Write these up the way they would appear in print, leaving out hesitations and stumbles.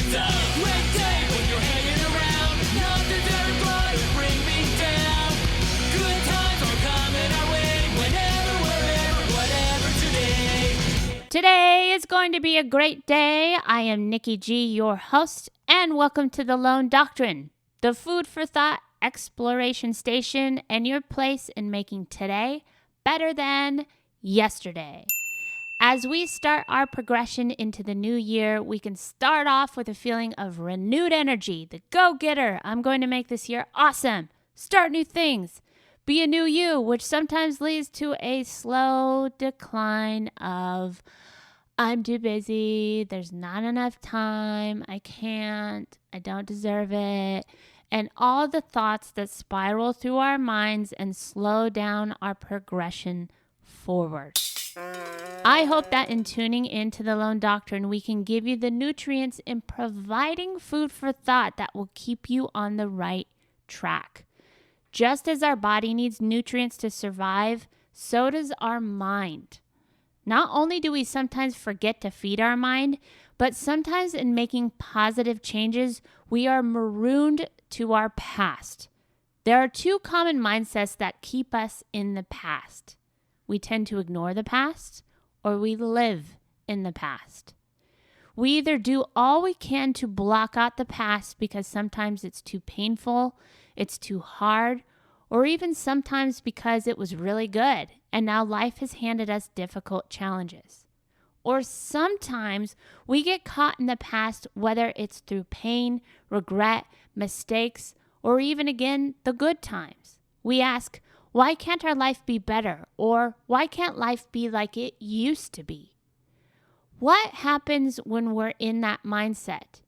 It's a great day when you're hanging around. Nothing's ever going to bring me down. Good times are coming our way. Whenever, wherever, whatever today. Today is going to be a great day. I am Nikki G, your host, and welcome to the Lone Doctrine, the food for thought exploration station and your place in making today better than yesterday. As we start our progression into the new year, we can start off with a feeling of renewed energy, the go-getter. I'm going to make this year awesome. Start new things. Be a new you, which sometimes leads to a slow decline of, I'm too busy, there's not enough time, I can't, I don't deserve it, and all the thoughts that spiral through our minds and slow down our progression forward. I hope that in tuning into the Lone Doctrine, we can give you the nutrients in providing food for thought that will keep you on the right track. Just as our body needs nutrients to survive, so does our mind. Not only do we sometimes forget to feed our mind, but sometimes in making positive changes, we are marooned to our past. There are two common mindsets that keep us in the past. We tend to ignore the past, or we live in the past. We either do all we can to block out the past because sometimes it's too painful, it's too hard, or even sometimes because it was really good and now life has handed us difficult challenges. Or sometimes we get caught in the past, whether it's through pain, regret, mistakes, or even again, the good times. We ask, why can't our life be better? Or why can't life be like it used to be? What happens when we're in that mindset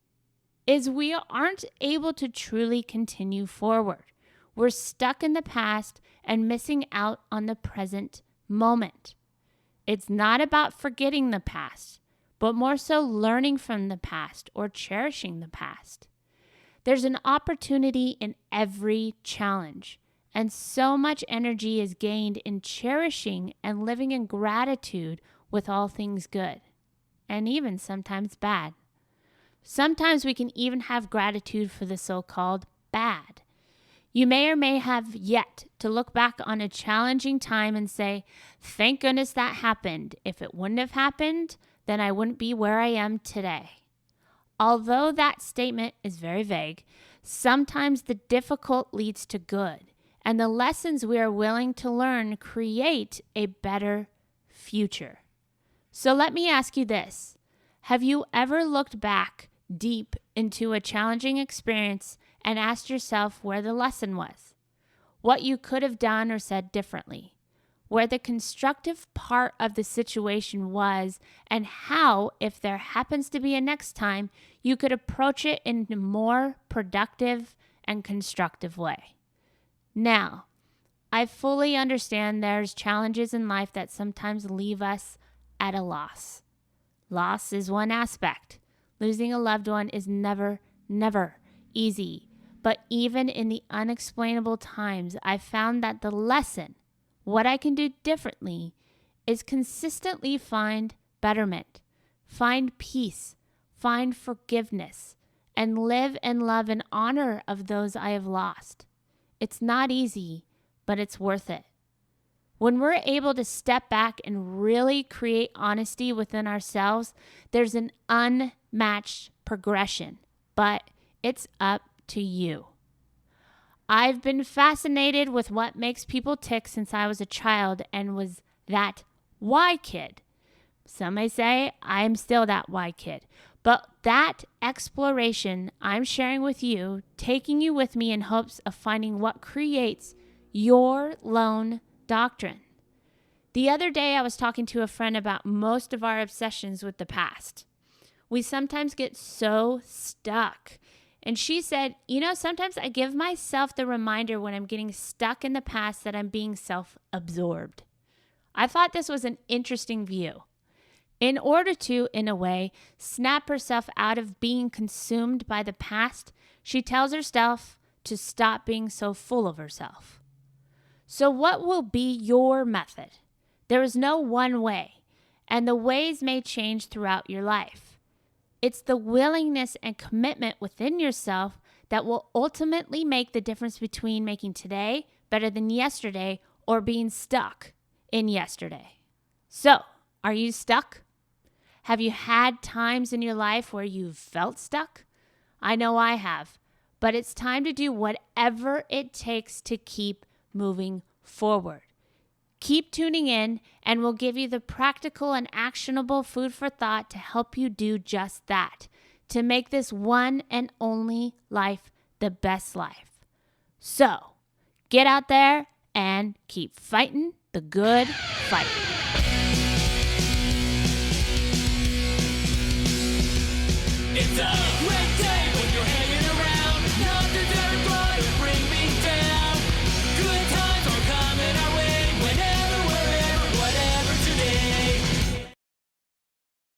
is we aren't able to truly continue forward. We're stuck in the past and missing out on the present moment. It's not about forgetting the past, but more so learning from the past or cherishing the past. There's an opportunity in every challenge, and so much energy is gained in cherishing and living in gratitude with all things good, and even sometimes bad. Sometimes we can even have gratitude for the so-called bad. You may or may have yet to look back on a challenging time and say, thank goodness that happened. If it wouldn't have happened, then I wouldn't be where I am today. Although that statement is very vague, sometimes the difficult leads to good, and the lessons we are willing to learn create a better future. So let me ask you this. Have you ever looked back deep into a challenging experience and asked yourself where the lesson was, what you could have done or said differently, where the constructive part of the situation was, and how, if there happens to be a next time, you could approach it in a more productive and constructive way? Now, I fully understand there's challenges in life that sometimes leave us at a loss. Loss is one aspect. Losing a loved one is never easy. But even in the unexplainable times, I found that the lesson, what I can do differently, is consistently find betterment, find peace, find forgiveness, and live and love in honor of those I have lost. It's not easy, but it's worth it. When we're able to step back and really create honesty within ourselves, there's an unmatched progression, but it's up to you. I've been fascinated with what makes people tick since I was a child and was that why kid. Some may say I'm still that why kid, but that exploration I'm sharing with you, taking you with me in hopes of finding what creates your lone doctrine. The other day I was talking to a friend about most of our obsessions with the past. We sometimes get so stuck. And she said, sometimes I give myself the reminder when I'm getting stuck in the past that I'm being self-absorbed. I thought this was an interesting view. In order to, in a way, snap herself out of being consumed by the past, she tells herself to stop being so full of herself. So what will be your method? There is no one way, and the ways may change throughout your life. It's the willingness and commitment within yourself that will ultimately make the difference between making today better than yesterday or being stuck in yesterday. So, are you stuck? Have you had times in your life where you've felt stuck? I know I have, but it's time to do whatever it takes to keep moving forward. Keep tuning in, and we'll give you the practical and actionable food for thought to help you do just that, to make this one and only life the best life. So, get out there and keep fighting the good fight. It's a